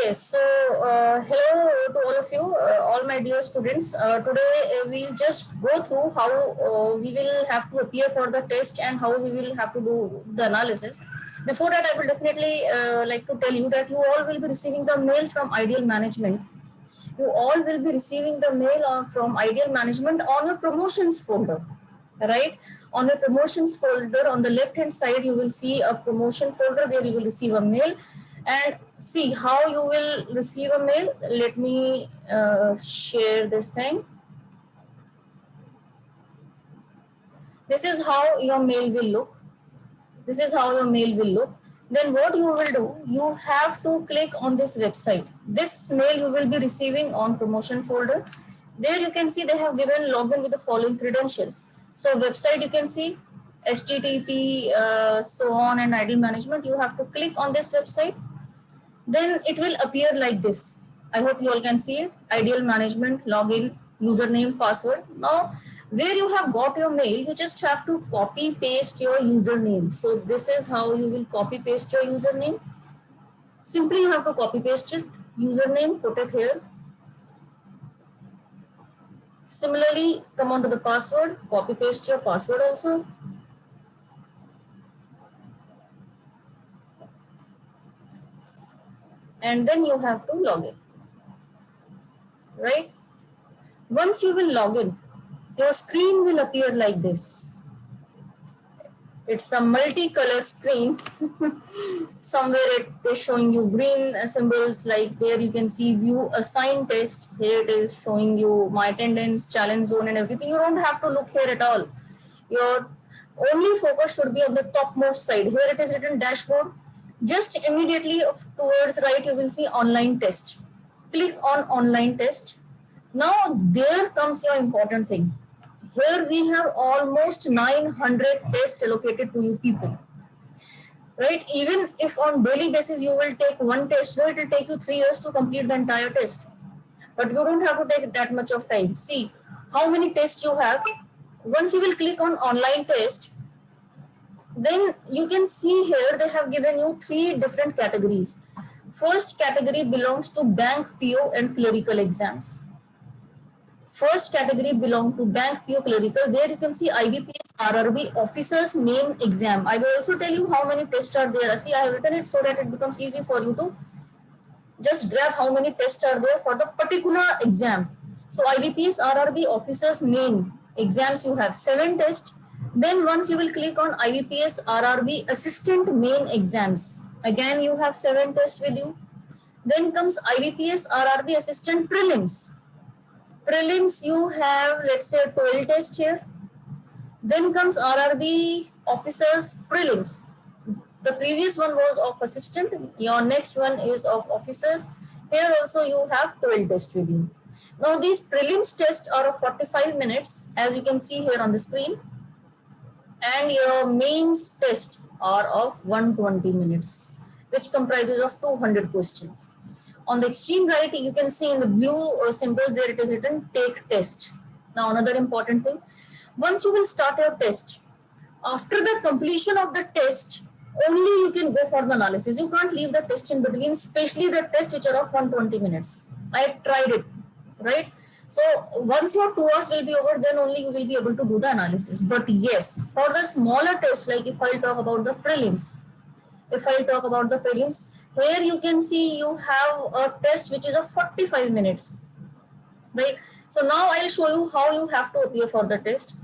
Yes, so hello to all of you, all my dear students. Today we'll just go through how we will have to appear for the test and how we will have to do the analysis. Before that, I will definitely like to tell you that you all will be receiving the mail from Ideal Management. You all will be receiving the mail from Ideal Management on your promotions folder, right? On the promotions folder, on the left hand side, you will see a promotion folder. There you will receive a mail, and see how you will receive a mail. Let me share this thing. This is how your mail will look. This is how your mail will look. Then what you will do, you have to click on this website. This mail you will be receiving on promotion folder. There you can see they have given login with the following credentials. So website you can see HTTP so on and Ideal Management. You have to click on this website. Then it will appear like this. I hope you all can see it. Ideal Management, login, username, password. Now, where you have got your mail, you just have to copy paste your username. So this is how you will copy paste your username. Simply you have to copy paste it, username, put it here. Similarly, come on to the password, copy paste your password also. And then you have to log in, right? Once you will log in, your screen will appear like this. It's a multicolor screen. Somewhere it is showing you green symbols, like there you can see view assign test. Here it is showing you my attendance, challenge zone and everything. You don't have to look here at all. Your only focus should be on the topmost side. Here it is written dashboard. Just immediately towards right you will see online test. Click on online test. Now there comes your important thing. Here we have almost 900 tests allocated to you people, right? Even if on daily basis you will take one test, so it will take you 3 years to complete the entire test. But you don't have to take that much of time. See how many tests you have. Once you will click on online test, then you can see here they have given you 3 different categories. First category belongs to bank PO and clerical exams. First category belong to bank PO clerical. There you can see IBPS RRB officers main exam. I will also tell you how many tests are there. See, I have written it so that it becomes easy for you to just grab how many tests are there for the particular exam. So IBPS RRB officers main exams, you have 7 tests. Then once you will click on IBPS RRB assistant main exams, again you have 7 tests with you. Then comes IBPS RRB assistant prelims. Prelims you have, let's say, 12 tests here. Then comes RRB officers prelims. The previous one was of assistant. Your next one is of officers. Here also you have 12 tests with you. Now these prelims tests are of 45 minutes, as you can see here on the screen. And your mains test are of 120 minutes, which comprises of 200 questions. On the extreme right, you can see in the blue symbol there it is written take test. Now another important thing, once you will start your test, after the completion of the test, only you can go for the analysis. You can't leave the test in between, especially the tests which are of 120 minutes. I tried it, right? So once your 2 hours will be over, then only you will be able to do the analysis. But yes, for the smaller tests, like if I talk about the prelims, here you can see you have a test which is of 45 minutes, right? So now I'll show you how you have to appear for the test.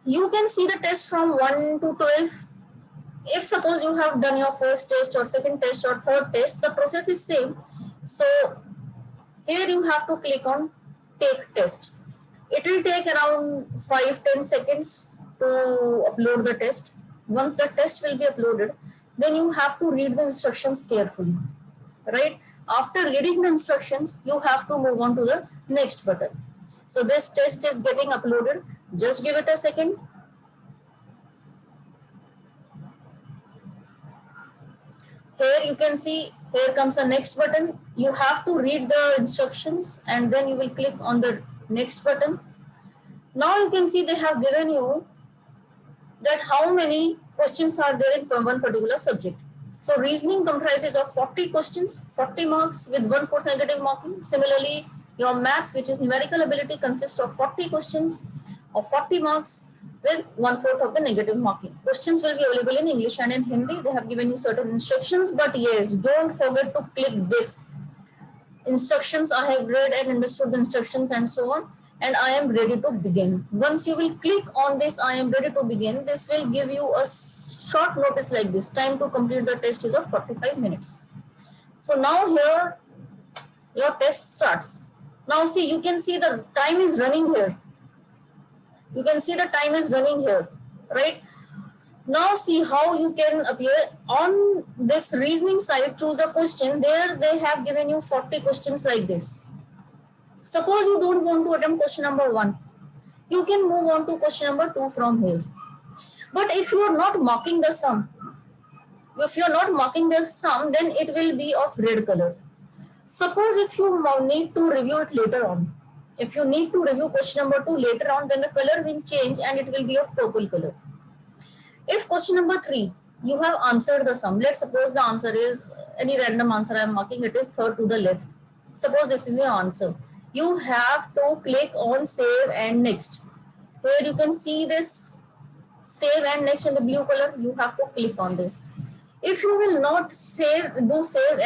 You can see the test from 1 to 12. If suppose you have done your first test or second test or third test, the process is same. So here you have to click on take test. It will take around 5-10 seconds to upload the test. Once the test will be uploaded, then you have to read the instructions carefully, right? After reading the instructions, you have to move on to the next button. So this test is getting uploaded. Just give it a second. Here you can see, here comes the next button. You have to read the instructions and then you will click on the next button. Now you can see they have given you that how many questions are there in one particular subject. So reasoning comprises of 40 questions, 40 marks with 1/4 negative marking. Similarly, your maths, which is numerical ability, consists of 40 questions of 40 marks with 1/4 of the negative marking. Questions will be available in English and in Hindi. They have given you certain instructions, but yes, don't forget to click this. Instructions, I have read and understood the instructions and so on, and I am ready to begin. Once you will click on this, I am ready to begin, this will give you a short notice like this. Time to complete the test is of 45 minutes. So now here your test starts. Now see, you can see the time is running here. You can see the time is running here, right? Now see how you can appear on this reasoning side. Choose a question. There they have given you 40 questions like this. Suppose you don't want to attempt question number 1. You can move on to question number 2 from here. But if you are not marking the sum, then it will be of red color. Suppose if you need to review it later on, if you need to review question number 2 later on, then the color will change and it will be of purple color. If question number 3, you have answered the sum. Let's suppose the answer is any random answer I am marking, it is third to the left. Suppose this is your answer. You have to click on save and next. Here you can see this save and next in the blue color. You have to click on this. If you will not save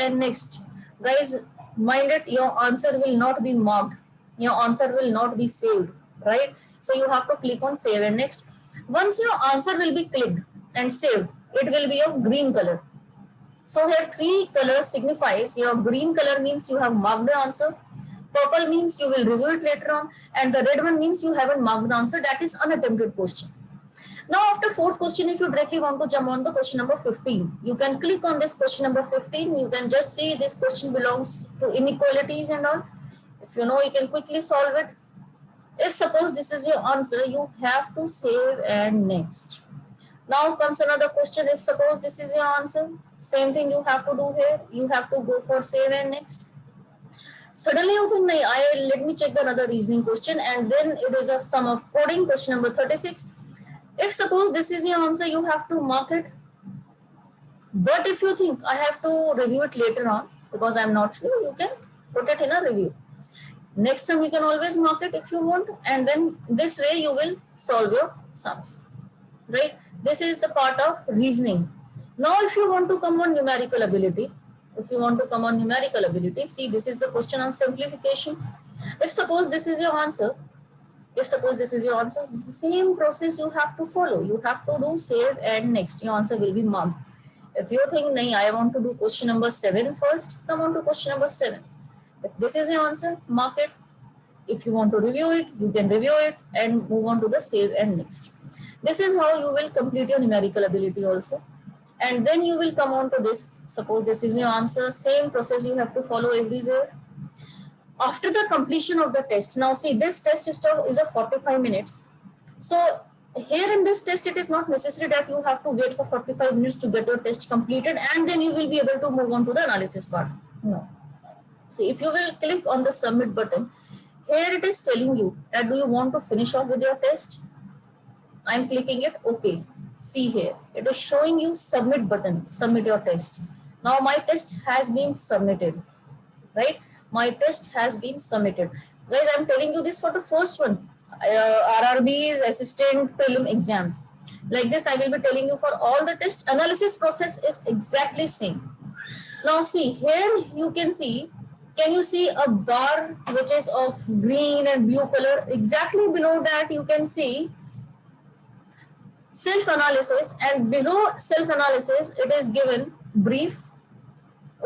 and next, guys, mind it, your answer will not be marked. Your answer will not be saved, right? So you have to click on save and next. Once your answer will be clicked and saved, it will be of green color. So here 3 colors signifies. Your green color means you have marked the answer, purple means you will review it later on, and the red one means you haven't marked the answer, that is unattempted question. Now after 4th question, if you directly want to jump on the question number 15, you can click on this question number 15. You can just see this question belongs to inequalities and all. If you know, you can quickly solve it. If suppose this is your answer, you have to save and next. Now comes another question. If suppose this is your answer, same thing you have to do here. You have to go for save and next. Suddenly you think, let me check the another reasoning question, and then it is a sum of coding, question number 36. If suppose this is your answer, you have to mark it. But if you think I have to review it later on because I'm not sure, you can put it in a review. Next time you can always mark it if you want, and then this way you will solve your sums, right? This is the part of reasoning. Now if you want to come on numerical ability, see, this is the question on simplification. If suppose this is your answer, this is the same process you have to follow. You have to do save and next. Your answer will be marked. If you think, I want to do question number 7 first, come on to question number 7. If this is your answer, mark it. If you want to review it, you can review it and move on to the save and next. This is how you will complete your numerical ability also. And then you will come on to this. Suppose this is your answer, same process you have to follow everywhere. After the completion of the test, now see, this test is of 45 minutes. So here in this test, it is not necessary that you have to wait for 45 minutes to get your test completed and then you will be able to move on to the analysis part. No. See, if you will click on the submit button, here it is telling you that do you want to finish off with your test? I'm clicking it, okay. See here, it is showing you submit button, submit your test. Now my test has been submitted, right? My test has been submitted. Guys, I'm telling you this for the first one, RRB's assistant prelim exam. Like this, I will be telling you for all the test. Analysis process is exactly same. Now see, here you can see, can you see a bar which is of green and blue color? Exactly below that you can see self-analysis, and below self-analysis it is given brief,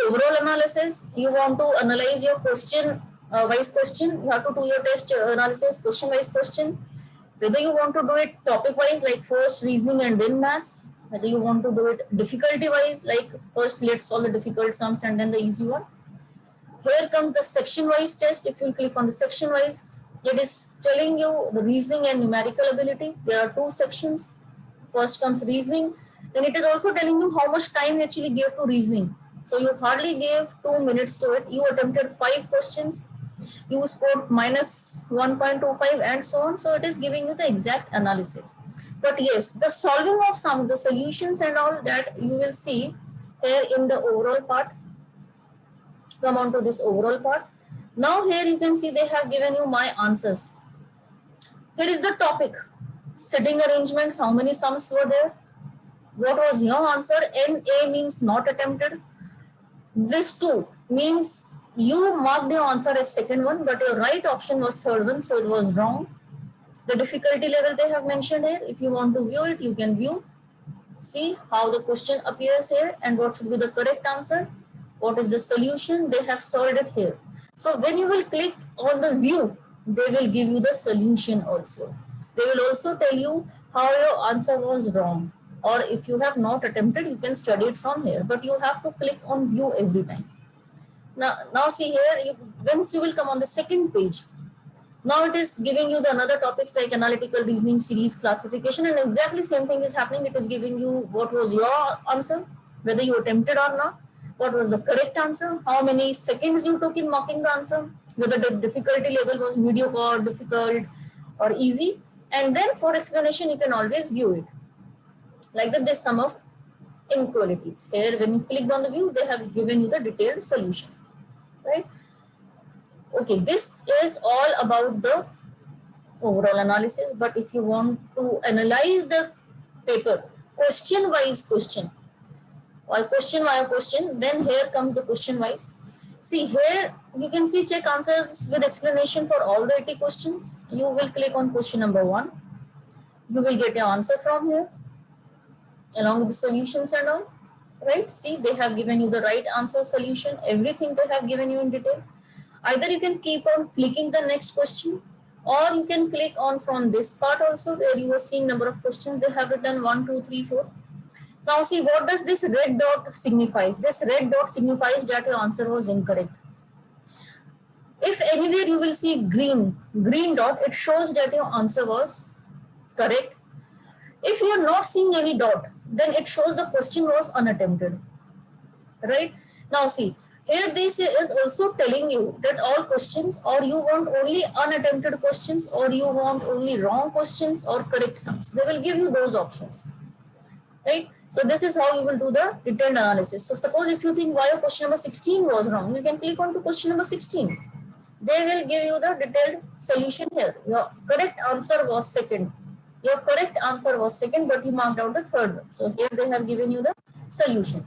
overall analysis. You want to analyze your question, wise question, you have to do your test analysis, question wise question. Whether you want to do it topic wise, like first reasoning and then maths, whether you want to do it difficulty wise, like first let's solve the difficult sums and then the easy one. Here comes the section wise test. If you click on the section wise, it is telling you the reasoning and numerical ability. There are 2 sections. First comes reasoning. Then it is also telling you how much time you actually gave to reasoning. So you hardly gave 2 minutes to it. You attempted 5 questions. You scored minus 1.25 and so on. So it is giving you the exact analysis. But yes, the solving of sums, the solutions and all that you will see here in the overall part. Come on to this overall part. Now here you can see they have given you my answers. Here is the topic. Sitting arrangements, how many sums were there? What was your answer? NA means not attempted. This two means you marked your answer as second one, but your right option was third one, so it was wrong. The difficulty level they have mentioned here. If you want to view it, you can view. See how the question appears here and what should be the correct answer. What is the solution? They have solved it here. So when you will click on the view, they will give you the solution also. They will also tell you how your answer was wrong. Or if you have not attempted, you can study it from here. But you have to click on view every time. Now see here, once you will come on the second page, now it is giving you the another topics like analytical reasoning, series, classification, and exactly same thing is happening. It is giving you what was your answer, whether you attempted or not, what was the correct answer, how many seconds you took in marking the answer, whether the difficulty level was mediocre, difficult, or easy. And then for explanation, you can always view it. Like that, this sum of inequalities. Here, when you clicked on the view, they have given you the detailed solution, right? Okay, this is all about the overall analysis, but if you want to analyze the paper question wise question or question by question, then here comes the question wise. See here you can see check answers with explanation for all the 80 questions. You will click on question number 1. You will get your answer from here along with the solutions and all, right? See, they have given you the right answer, solution, everything they have given you in detail. Either you can keep on clicking the next question, or you can click on from this part also where you are seeing number of questions. They have written 1, 2, 3, 4. Now see, what does this red dot signifies? This red dot signifies that your answer was incorrect. If anywhere you will see green dot, it shows that your answer was correct. If you are not seeing any dot, then it shows the question was unattempted, right? Now see, here this is also telling you that all questions, or you want only unattempted questions, or you want only wrong questions or correct sums. They will give you those options, right? So this is how you will do the detailed analysis. So suppose if you think why question number 16 was wrong, you can click on to question number 16. They will give you the detailed solution here. Your correct answer was second. Your correct answer was second, but you marked out the third one. So here they have given you the solution,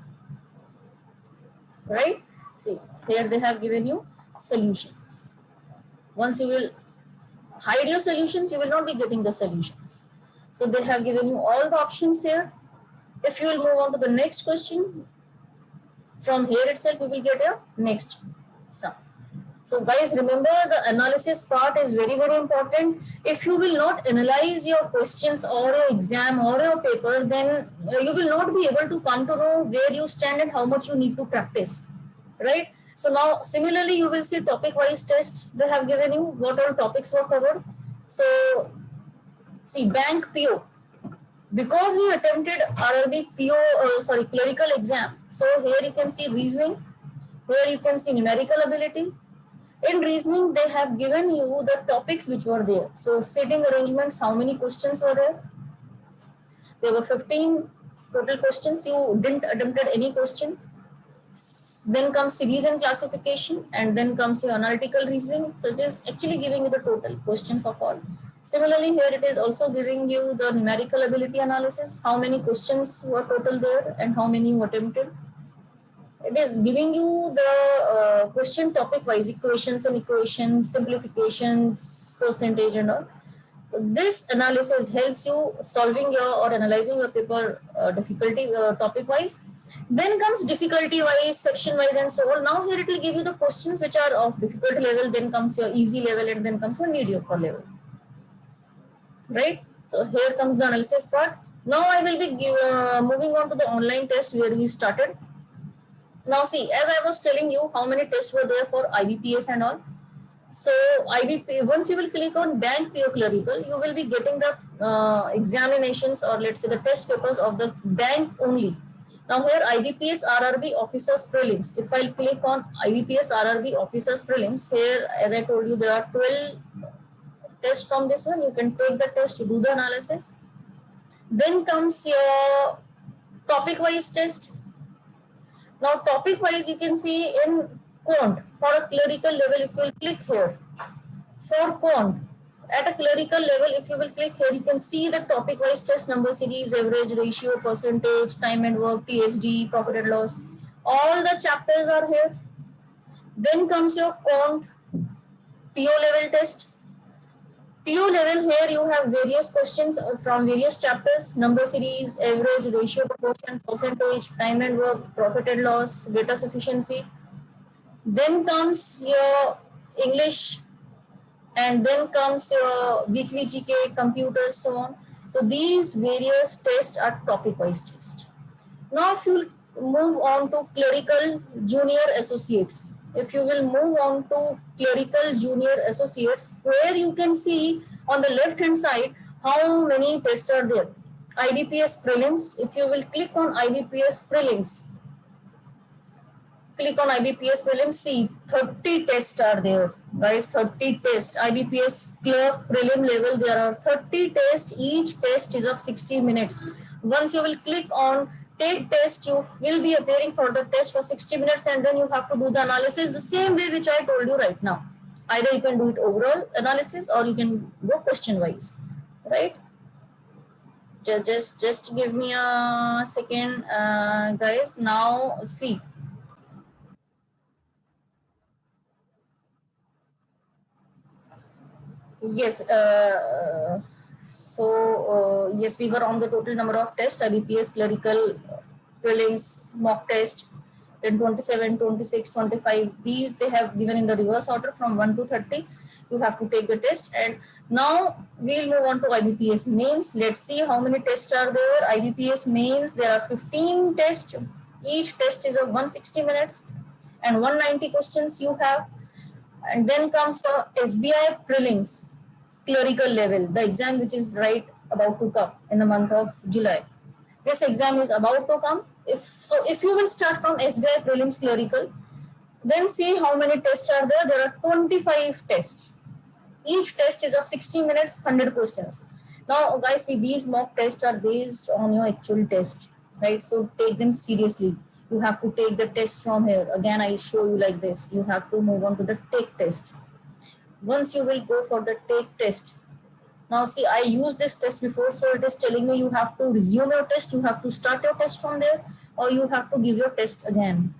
right? See, here they have given you solutions. Once you will hide your solutions, you will not be getting the solutions. So they have given you all the options here. If you will move on to the next question, from here itself you will get your next sum. So guys, remember the analysis part is very, very important. If you will not analyze your questions or your exam or your paper, then you will not be able to come to know where you stand and how much you need to practice, right? So now similarly, you will see topic wise tests they have given you, what all topics were covered. So see, bank PO, because we attempted RRB PO, clerical exam. So here you can see reasoning, here you can see numerical ability. In reasoning, they have given you the topics which were there. So sitting arrangements, how many questions were there? There were 15 total questions. You didn't attempted any question. Then comes series and classification, and then comes your analytical reasoning. So it is actually giving you the total questions of all. Similarly, here it is also giving you the numerical ability analysis. How many questions were total there and how many you attempted. It is giving you the question topic wise, equations and equations, simplifications, percentage and all. So this analysis helps you solving your or analyzing your paper difficulty topic wise. Then comes difficulty wise, section wise and so on. Now here it will give you the questions which are of difficulty level, then comes your easy level and then comes your mediocre level. Right? So here comes the analysis part. Now I will be moving on to the online test where we started. Now see, as I was telling you, how many tests were there for IBPS and all. So IBP, once you will click on bank PO clerical, you will be getting the examinations or let's say the test papers of the bank only. Now here IBPS RRB officers prelims. If I click on IBPS RRB officers prelims, here as I told you there are 12 tests from this one. You can take the test to do the analysis. Then comes your topic wise test. Now topic wise, you can see in quant for a clerical level, if you will click here, for quant at a clerical level, if you will click here, you can see the topic wise test number series, average ratio, percentage, time and work, TSD, profit and loss. All the chapters are here. Then comes your quant PO level test. PO level, here you have various questions from various chapters, number series, average, ratio, proportion, percentage, time and work, profit and loss, data sufficiency. Then comes your English, and then comes your weekly GK, computers, so on. So these various tests are topic wise tests. Now if you move on to clerical junior associates, if you will move on to clerical junior associates, where you can see on the left hand side how many tests are there. IBPS prelims, if you will click on IBPS prelims, click on IBPS prelims, see 30 tests are there, guys. 30 tests. IBPS clerk prelim level, there are 30 tests. Each test is of 60 minutes. Once you will click on take test, you will be appearing for the test for 60 minutes, and then you have to do the analysis the same way which I told you right now. Either you can do it overall analysis or you can go question wise, right? Just give me a second, guys. Now see. Yes. Yes, we were on the total number of tests, IBPS, clerical, prelims, mock test, then 27, 26, 25. These they have given in the reverse order from 1 to 30. You have to take the test. And now we'll move on to IBPS mains. Let's see how many tests are there. IBPS mains, there are 15 tests. Each test is of 160 minutes and 190 questions you have. And then comes the SBI prelims, clerical level, the exam which is right about to come in the month of July. This exam is about to come. If you will start from SBI prelims clerical, then see how many tests are there. There are 25 tests. Each test is of 60 minutes, 100 questions. Now, guys, see, these mock tests are based on your actual test, right? So take them seriously. You have to take the test from here. Again, I'll show you like this. You have to move on to the take test. Once you will go for the take test. Now see, I used this test before, so it is telling me you have to resume your test, you have to start your test from there, or you have to give your test again,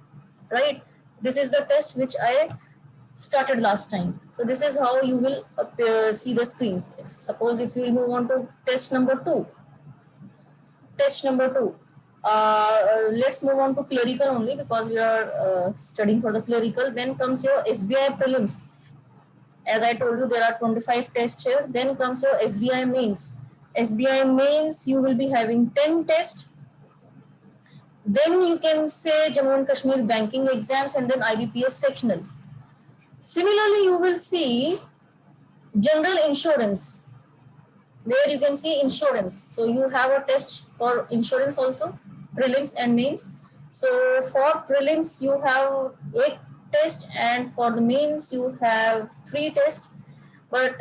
right? This is the test which I started last time. So this is how you will see the screens. Suppose if you will move on to test number 2. Test number 2. Let's move on to clerical only because we are studying for the clerical. Then comes your SBI prelims. As I told you, there are 25 tests here. Then comes your SBI mains. SBI mains, you will be having 10 tests. Then you can say Jammu and Kashmir banking exams and then IBPS sectionals. Similarly, you will see general insurance, where you can see insurance. So you have a test for insurance also, prelims and mains. So for prelims, you have 8 tests, and for the mains, you have 3 tests. But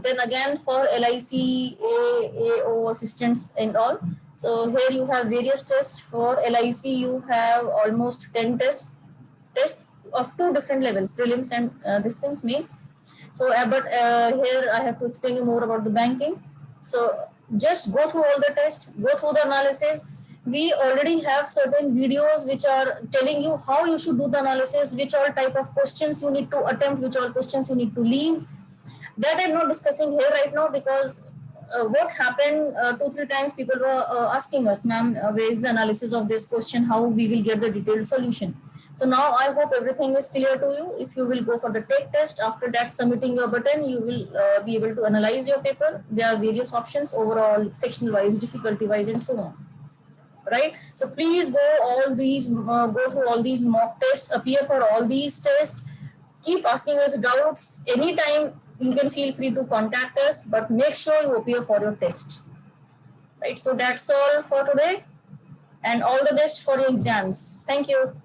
then again, for LIC, AO assistants and all. So here you have various tests. For LIC, you have almost 10 tests of 2 different levels, prelims and these things mains. So, here I have to explain you more about the banking. So, just go through all the tests, go through the analysis. We already have certain videos which are telling you how you should do the analysis, which all type of questions you need to attempt, which all questions you need to leave. That I'm not discussing here right now because what happened 2-3 times people were asking us, ma'am, where is the analysis of this question, how we will get the detailed solution. So now I hope everything is clear to you. If you will go for the take test, after that submitting your button, you will be able to analyze your paper. There are various options overall, sectional wise, difficulty wise, and so on. Right? So please go through all these mock tests, appear for all these tests. Keep asking us doubts anytime. You can feel free to contact us, but make sure you appear for your test. Right? So that's all for today, and all the best for your exams. Thank you.